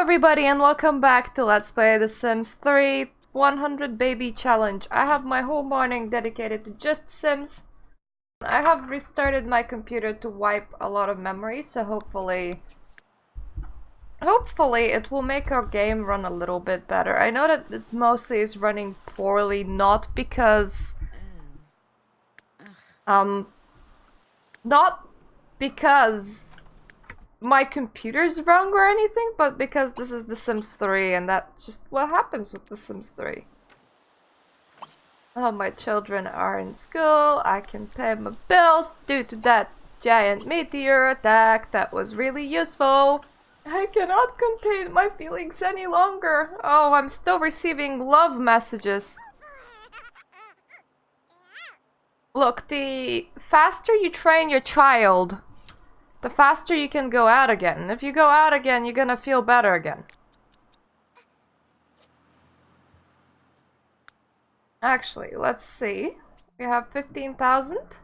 everybody and welcome back to Let's Play The Sims 3 100 Baby Challenge. I have my whole morning dedicated to just Sims. I have restarted my computer to wipe a lot of memory, so hopefully it will make our game run a little bit better. I know that it mostly is running poorly, not because my computer's wrong or anything, but because this is The Sims 3 and that's just what happens with The Sims 3. Oh, my children are in school, I can pay my bills due to that giant meteor attack. That was really useful. I cannot contain my feelings any longer. Oh, I'm still receiving love messages. Look, the faster you train your child, the faster you can go out again. If you go out again, you're gonna feel better again. Actually, let's see. We have 15,000.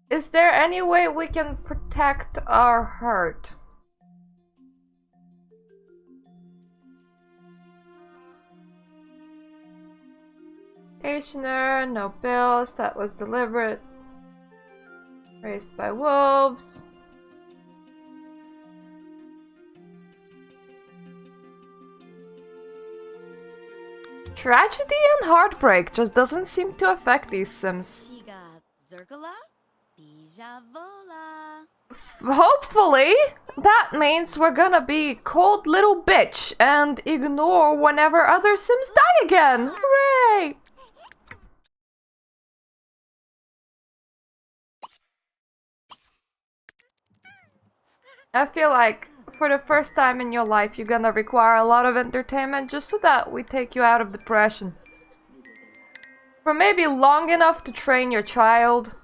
Is there any way we can protect our herd? Stationer, no bills, that was deliberate. Raised by wolves. Tragedy and heartbreak just doesn't seem to affect these Sims. Hopefully, that means we're gonna be cold little bitch and ignore whenever other Sims die again. Hooray! I feel like for the first time in your life, you're gonna require a lot of entertainment just so that we take you out of depression. For maybe long enough to train your child.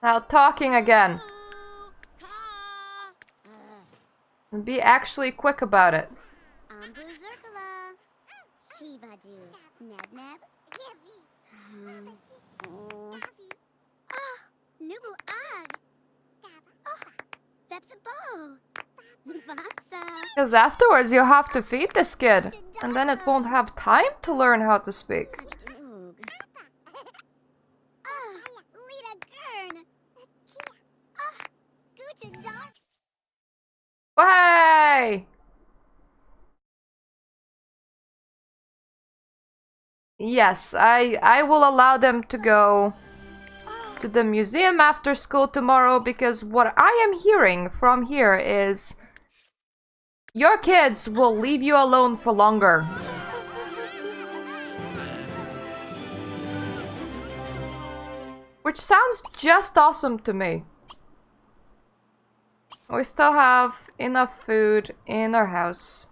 Now talking again. And be actually quick about it. Because afterwards you'll have to feed this kid, and then it won't have time to learn how to speak. Hey! Yes, I will allow them to go to the museum after school tomorrow, because what I am hearing from here is your kids will leave you alone for longer. Which sounds just awesome to me. We still have enough food in our house.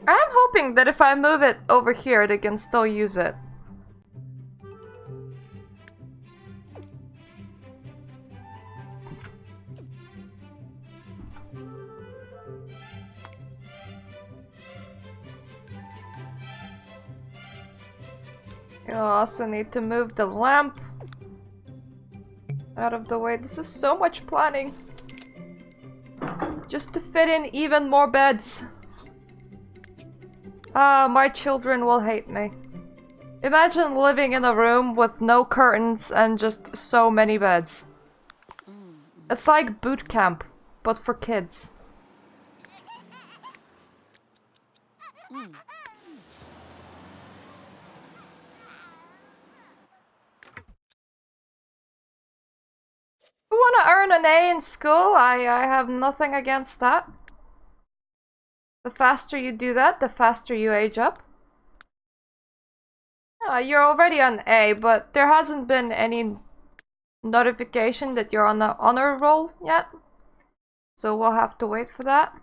I'm hoping that if I move it over here, they can still use it. You'll also need to move the lamp out of the way. This is so much planning. Just to fit in even more beds. Ah, my children will hate me. Imagine living in a room with no curtains and just so many beds. It's like boot camp, but for kids. You want to earn an A in school? I have nothing against that. The faster you do that, the faster you age up. You're already on A, but there hasn't been any notification that you're on the honor roll yet. So we'll have to wait for that.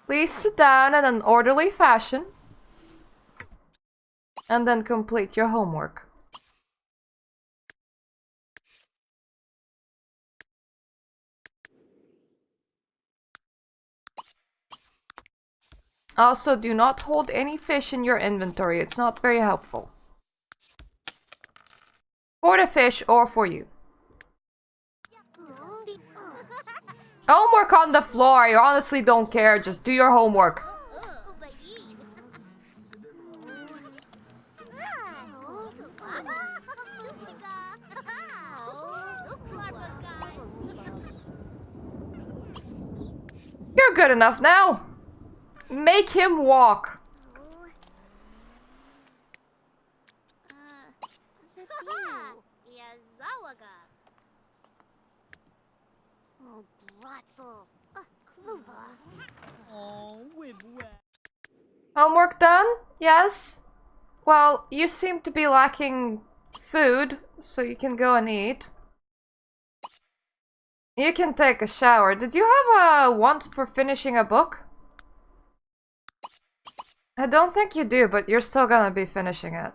Please sit down in an orderly fashion. And then complete your homework. Also, do not hold any fish in your inventory. It's not very helpful. For the fish or for you. Homework on the floor. I honestly don't care. Just do your homework. You're good enough now. Make him walk. Homework done? Yes? Well, you seem to be lacking food, so you can go and eat. You can take a shower. Did you have a want for finishing a book? I don't think you do, but you're still gonna be finishing it.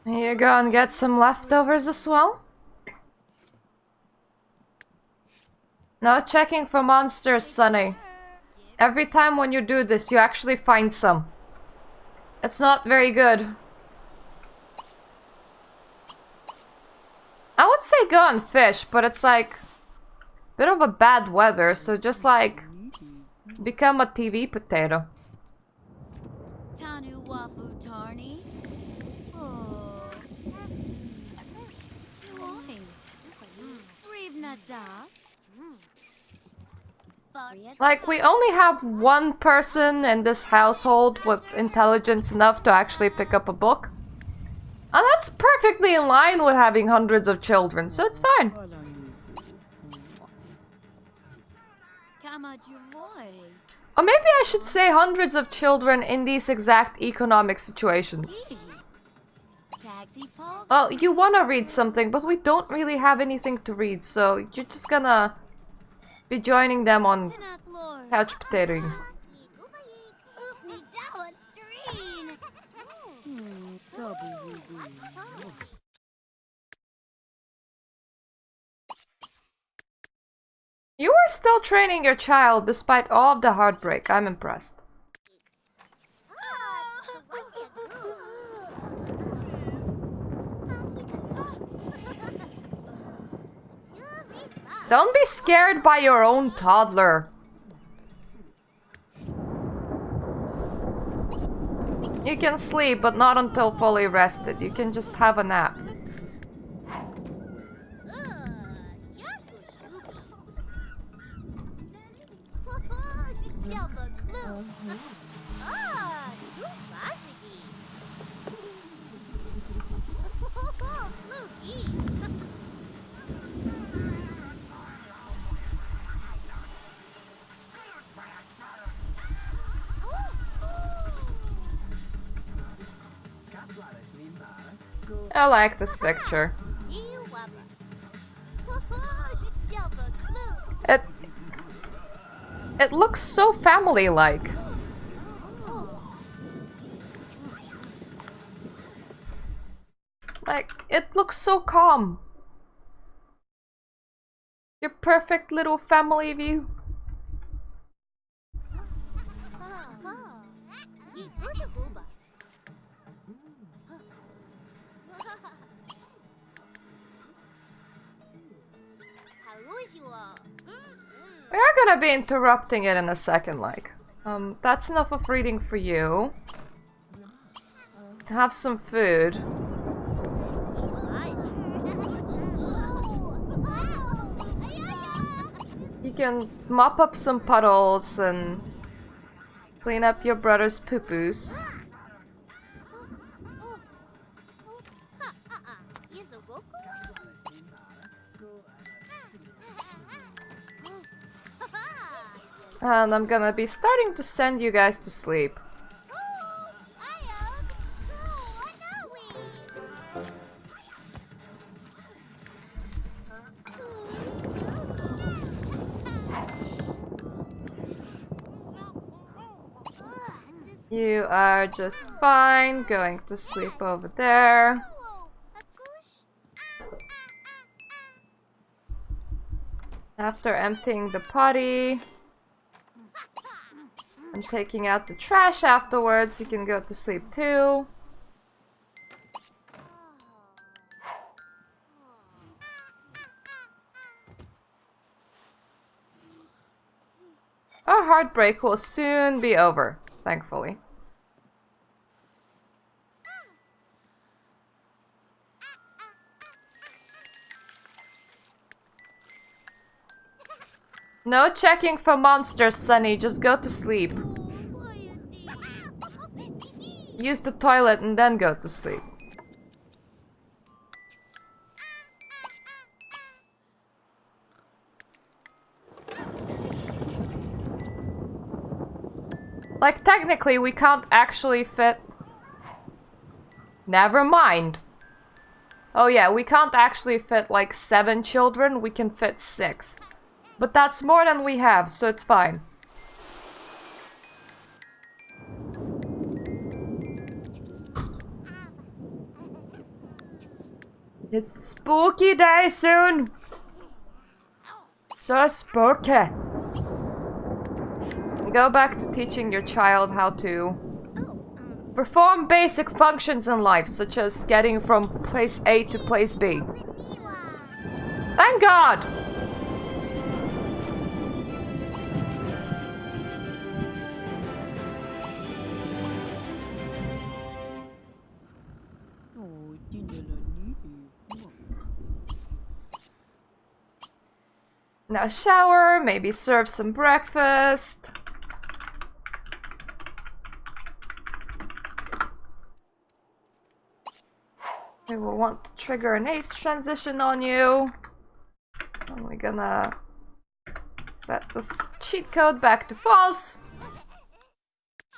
You go and get some leftovers as well? No checking for monsters, Sonny. Every time when you do this, you actually find some. It's not very good. I would say go and fish, but it's like a bit of a bad weather, so just like become a TV potato. Like, we only have one person in this household with intelligence enough to actually pick up a book. And that's perfectly in line with having hundreds of children, so it's fine. Or maybe I should say hundreds of children in these exact economic situations. Well, you want to read something, but we don't really have anything to read, so you're just gonna be joining them on couch potatoing. You are still training your child despite all of the heartbreak. I'm impressed. Don't be scared by your own toddler. You can sleep, but not until fully rested. You can just have a nap. I like this picture. It looks so family-like. Like, it looks so calm. Your perfect little family view. We are gonna be interrupting it in a second, like. That's enough of reading for you. Have some food. you can mop up some puddles and clean up your brother's poo-poos. And I'm gonna be starting to send you guys to sleep. You are just fine, going to sleep over there. After emptying the potty and taking out the trash afterwards, you can go to sleep too. Our heartbreak will soon be over, thankfully. No checking for monsters, Sunny. Just go to sleep. Use the toilet and then go to sleep. Like, technically, we can't actually fit... Never mind. Oh yeah, we can't actually fit, like, 7 children. We can fit 6. But that's more than we have, so it's fine. It's spooky day soon! So spooky! Go back to teaching your child how to perform basic functions in life, such as getting from place A to place B. Thank God! Now shower, maybe serve some breakfast. We will want to trigger an age transition on you. And we're gonna set this cheat code back to false.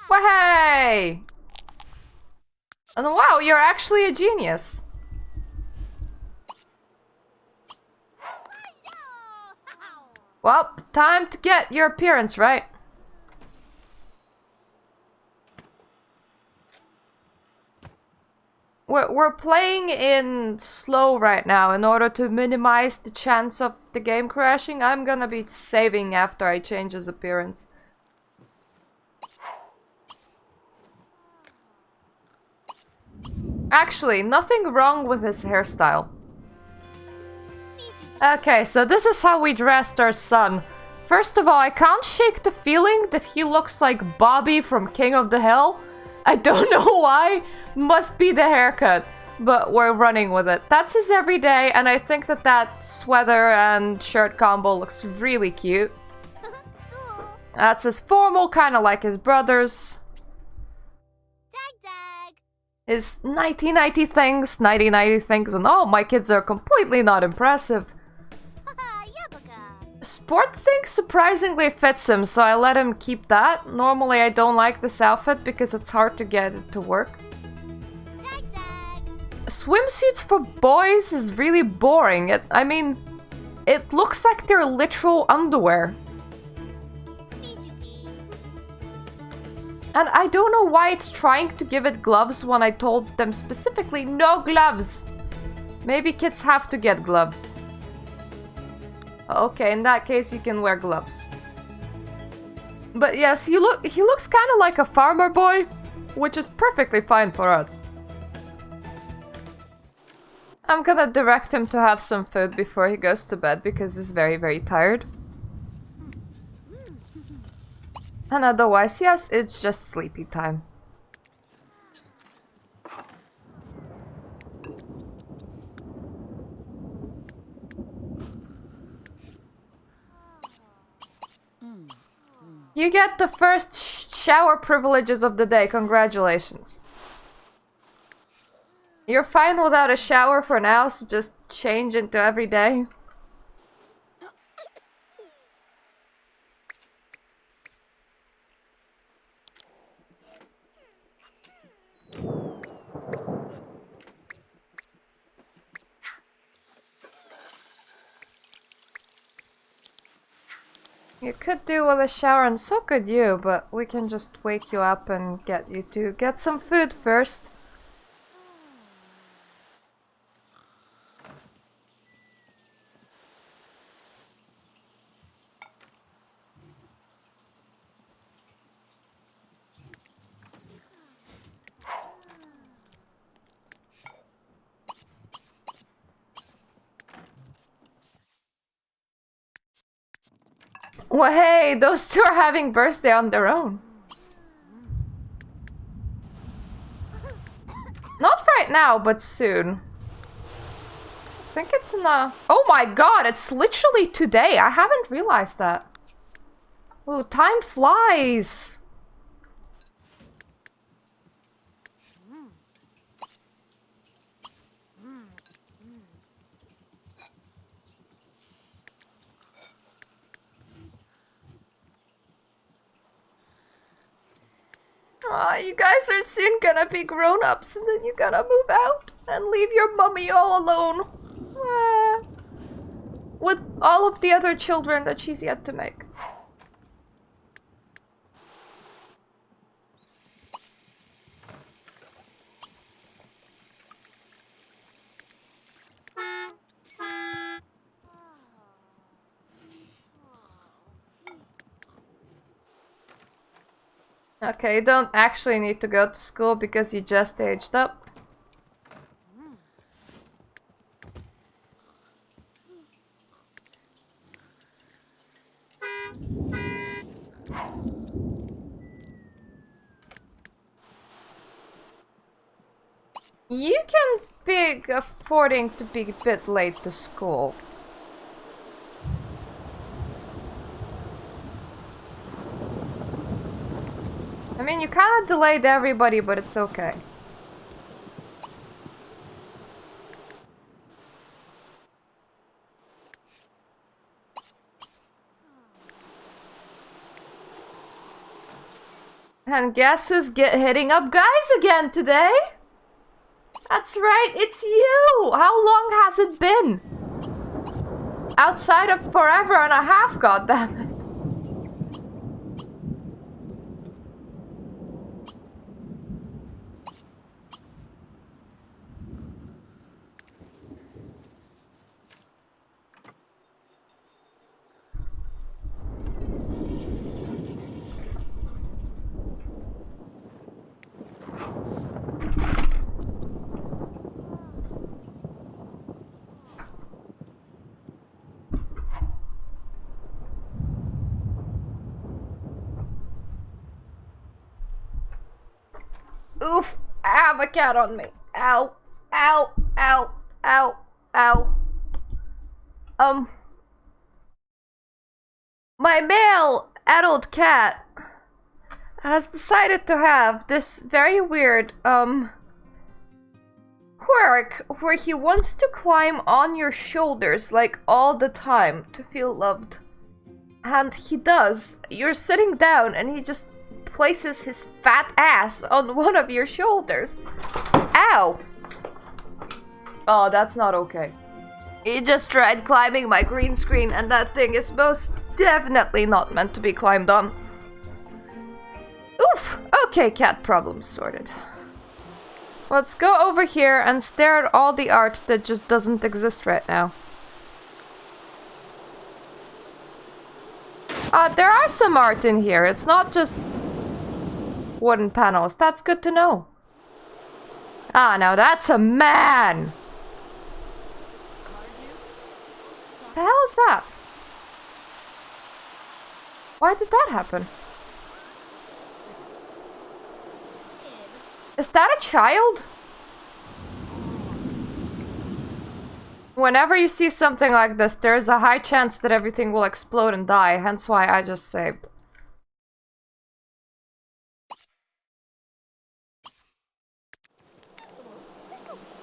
Wahey! And wow, you're actually a genius. Well, time to get your appearance right. We're playing in slow right now in order to minimize the chance of the game crashing. I'm gonna be saving after I change his appearance. Actually, nothing wrong with his hairstyle. Okay, so this is how we dressed our son. First of all, I can't shake the feeling that he looks like Bobby from King of the Hill. I don't know why. Must be the haircut. But we're running with it. That's his everyday, and I think that that sweater and shirt combo looks really cute. That's his formal, kind of like his brother's. His nighty-nighty things, nighty-nighty things, and oh, my kids are completely not impressive. Sport thing surprisingly fits him, so I let him keep that. Normally I don't like this outfit because it's hard to get it to work. Swimsuits for boys is really boring. I mean, it looks like they're literal underwear. And I don't know why it's trying to give it gloves when I told them specifically no gloves. Maybe kids have to get gloves. Okay, in that case you can wear gloves. But yes, he looks kind of like a farmer boy, which is perfectly fine for us. I'm gonna direct him to have some food before he goes to bed because he's very, very tired. And otherwise, yes, it's just sleepy time. You get the first shower privileges of the day. Congratulations. You're fine without a shower for now, so just change into every day. You could do with a shower, and so could you, but we can just wake you up and get you to get some food first. Well, hey, those two are having birthday on their own. Not right now, but soon. I think it's in the... Oh my god, it's literally today. I haven't realized that. Oh, time flies. Aw, you guys are soon gonna be grown-ups, and then you're gonna move out and leave your mummy all alone. With all of the other children that she's yet to make. Okay, you don't actually need to go to school because you just aged up. You can be affording to be a bit late to school. I mean, you kind of delayed everybody, but it's okay. And guess who's hitting up guys again today? That's right, it's you! How long has it been? Outside of forever and a half, goddammit. Oof! I have a cat on me. Ow! Ow! Ow! Ow! Ow! My male adult cat has decided to have this very weird, quirk where he wants to climb on your shoulders, like, all the time to feel loved. And he does. You're sitting down and he just places his fat ass on one of your shoulders. Ow! Oh, that's not okay. He just tried climbing my green screen, and that thing is most definitely not meant to be climbed on. Oof! Okay, cat problems sorted. Let's go over here and stare at all the art that just doesn't exist right now. There are some art in here. It's not just wooden panels. That's good to know. Ah, now that's a man! The hell is that? Why did that happen? Is that a child? Whenever you see something like this, there's a high chance that everything will explode and die, hence why I just saved.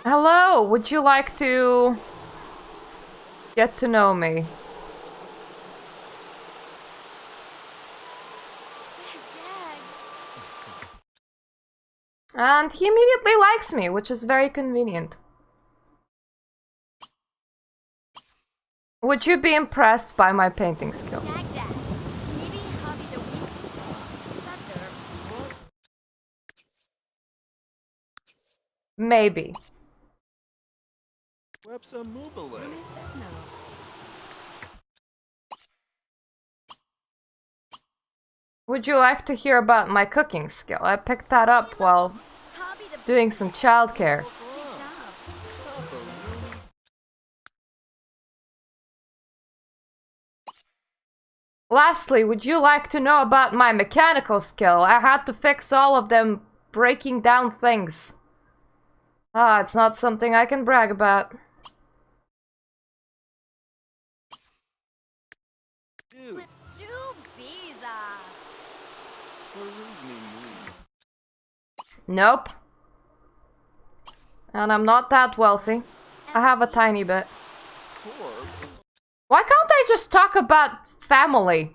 Hello, would you like to get to know me? And he immediately likes me, which is very convenient. Would you be impressed by my painting skill? Maybe. Would you like to hear about my cooking skill? I picked that up while doing some childcare. Lastly, would you like to know about my mechanical skill? I had to fix all of them breaking down things. Ah, it's not something I can brag about. Nope. And I'm not that wealthy. I have a tiny bit. Why can't I just talk about family?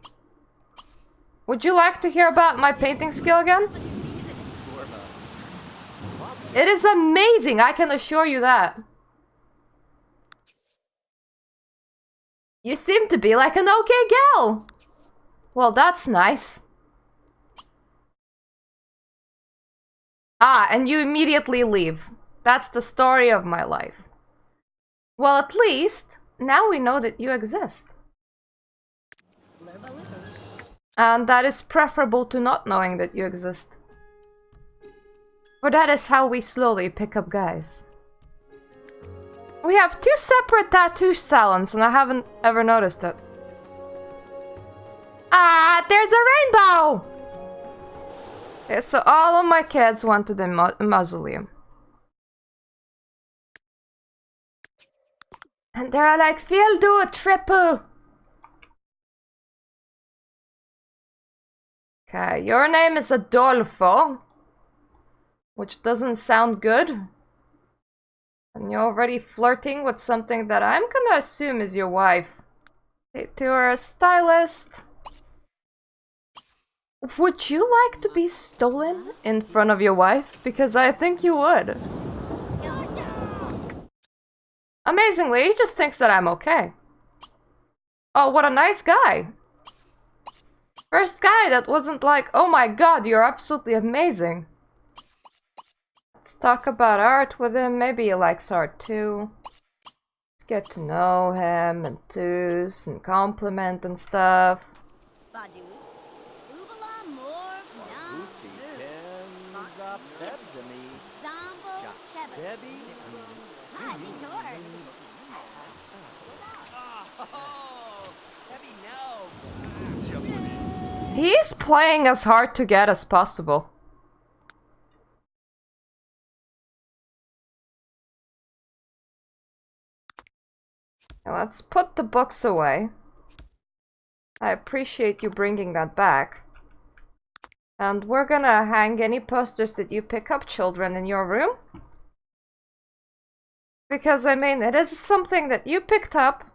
Would you like to hear about my painting skill again? It is amazing, I can assure you that. You seem to be like an okay gal. Well, that's nice. Ah, and you immediately leave. That's the story of my life. Well, at least, now we know that you exist. And that is preferable to not knowing that you exist. For that is how we slowly pick up guys. We have 2 separate tattoo salons and I haven't ever noticed it. Ah, there's a rainbow! Okay, so all of my kids went to the mausoleum. And they're like, "We'll do a triple." Okay, your name is Adolfo. Which doesn't sound good. And you're already flirting with something that I'm gonna assume is your wife. Okay, to our stylist. Would you like to be stolen in front of your wife? Because I think you would. Amazingly, he just thinks that I'm okay. Oh, what a nice guy. First guy that wasn't like, "Oh my god, you're absolutely amazing." Let's talk about art with him. Maybe he likes art too. Let's get to know him, enthuse and compliment and stuff. He's playing as hard to get as possible. Let's put the books away. I appreciate you bringing that back. And we're gonna hang any posters that you pick up, children, in your room. Because, I mean, it is something that you picked up.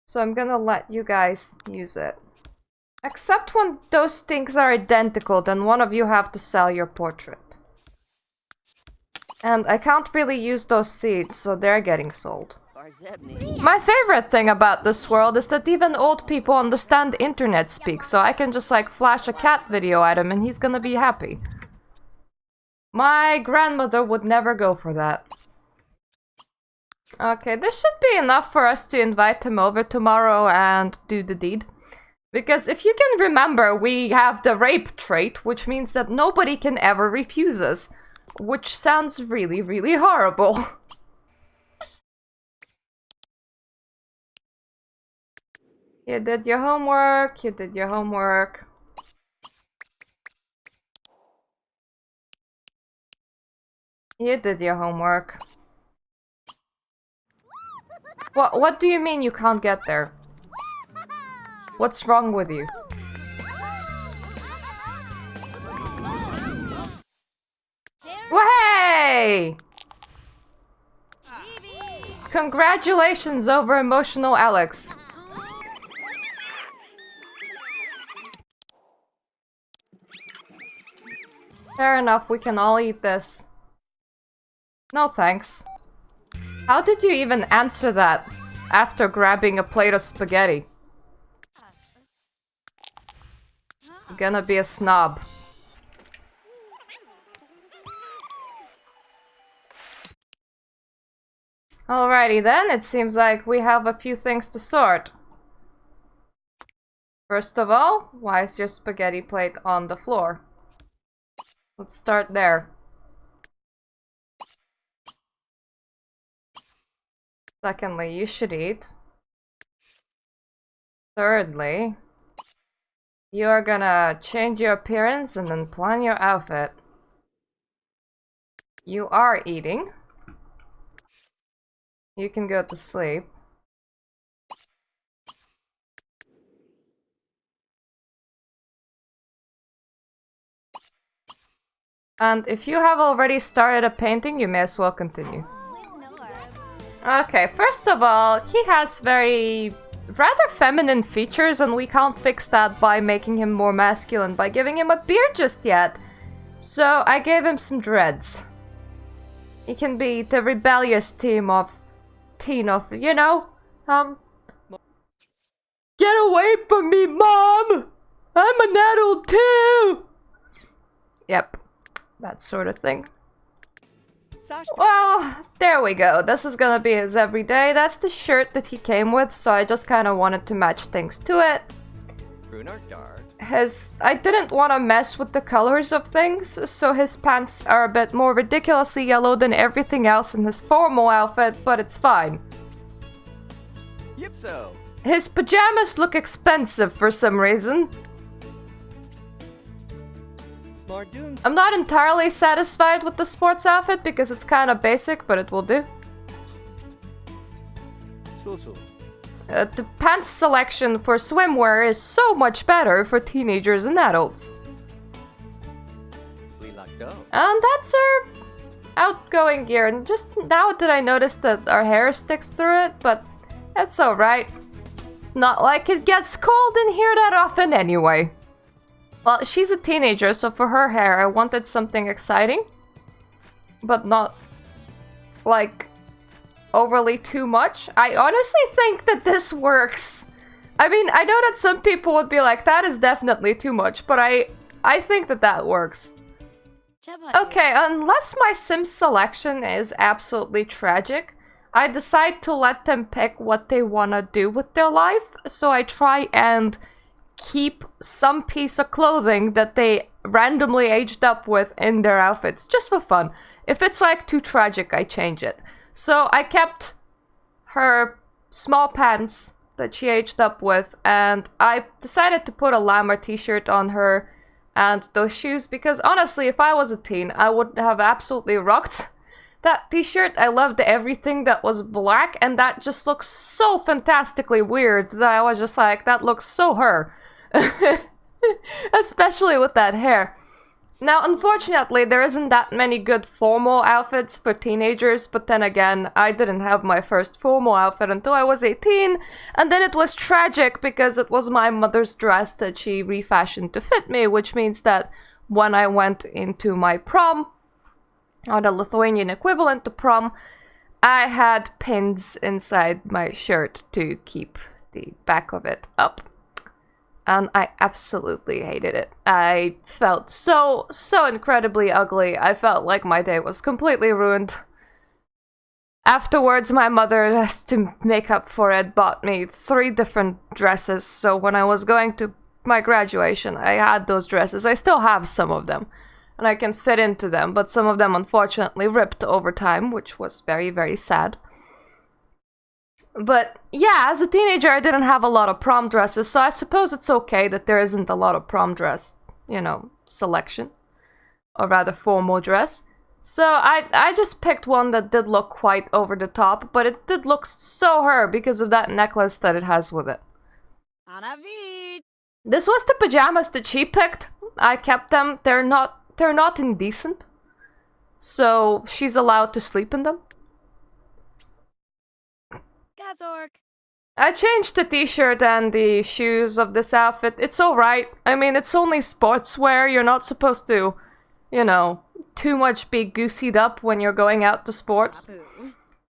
So I'm gonna let you guys use it. Except when those things are identical, then one of you have to sell your portrait. And I can't really use those seeds, so they're getting sold. My favorite thing about this world is that even old people understand internet speak, so I can just like flash a cat video at him and he's gonna be happy. My grandmother would never go for that. Okay, this should be enough for us to invite him over tomorrow and do the deed. Because if you can remember, we have the rape trait, which means that nobody can ever refuse us. Which sounds really, really horrible. You did your homework, you did your homework. You did your homework. What do you mean you can't get there? What's wrong with you? Hey! Congratulations over emotional Alex. Fair enough, we can all eat this. No thanks. How did you even answer that after grabbing a plate of spaghetti? Gonna be a snob. Alrighty then, it seems like we have a few things to sort. First of all, why is your spaghetti plate on the floor? Let's start there. Secondly, you should eat. Thirdly, you are gonna change your appearance and then plan your outfit. You are eating. You can go to sleep. And if you have already started a painting, you may as well continue. Okay, first of all, he has rather feminine features, and we can't fix that by making him more masculine by giving him a beard just yet. So I gave him some dreads. He can be the rebellious teen of, you know? Get away from me, Mom! I'm an adult too! Yep, that sort of thing. Well, there we go. This is gonna be his everyday. That's the shirt that he came with, so I just kind of wanted to match things to it. I didn't want to mess with the colors of things, so his pants are a bit more ridiculously yellow than everything else in his formal outfit, but it's fine. Yep, so. His pajamas look expensive for some reason. I'm not entirely satisfied with the sports outfit because it's kind of basic, but it will do. The pants selection for swimwear is so much better for teenagers and adults. And that's our outgoing gear, and just now did I notice that our hair sticks through it, but that's alright. Not like it gets cold in here that often anyway. Well, she's a teenager, so for her hair I wanted something exciting, but not, like, overly too much. I honestly think that this works. I mean, I know that some people would be like, that is definitely too much, but I think that that works. Okay, unless my Sims selection is absolutely tragic, I decide to let them pick what they want to do with their life, so I try and keep some piece of clothing that they randomly aged up with in their outfits, just for fun. If it's like too tragic, I change it. So I kept her small pants that she aged up with, and I decided to put a llama t-shirt on her and those shoes, because honestly, if I was a teen, I would have absolutely rocked that t-shirt. I loved everything that was black, and that just looks so fantastically weird that I was just like, that looks so her. Especially with that hair. Now, unfortunately, there isn't that many good formal outfits for teenagers, but then again, I didn't have my first formal outfit until I was 18, and then it was tragic because it was my mother's dress that she refashioned to fit me, which means that when I went into my prom, or the Lithuanian equivalent to prom, I had pins inside my shirt to keep the back of it up. And I absolutely hated it. I felt so incredibly ugly. I felt like my day was completely ruined. Afterwards, my mother, just to make up for it, bought me 3 different dresses. So when I was going to my graduation, I had those dresses. I still have some of them, and I can fit into them. But some of them, unfortunately, ripped over time, which was very, very sad. But yeah, as a teenager, I didn't have a lot of prom dresses, so I suppose it's okay that there isn't a lot of prom dress, you know, selection. Or rather, formal dress. So I just picked one that did look quite over the top, but it did look so her because of that necklace that it has with it. This was the pajamas that she picked. I kept them. They're not indecent. So she's allowed to sleep in them. I changed the t-shirt and the shoes of this outfit. It's alright. I mean, it's only sportswear. You're not supposed to, you know, too much be goosied up when you're going out to sports.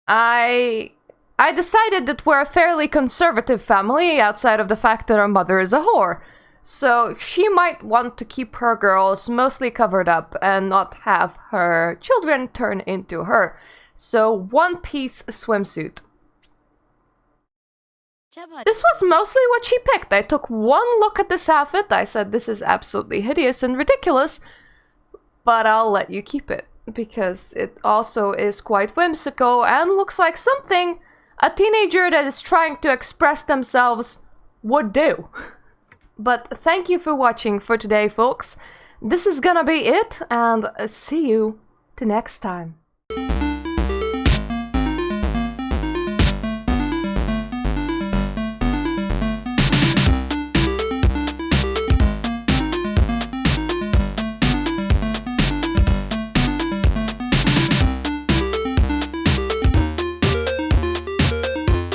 I decided that we're a fairly conservative family outside of the fact that our mother is a whore. So she might want to keep her girls mostly covered up and not have her children turn into her. So one-piece swimsuit. This was mostly what she picked. I took one look at this outfit. I said, this is absolutely hideous and ridiculous, but I'll let you keep it because it also is quite whimsical and looks like something a teenager that is trying to express themselves would do. But thank you for watching for today, folks. This is gonna be it, and see you the next time.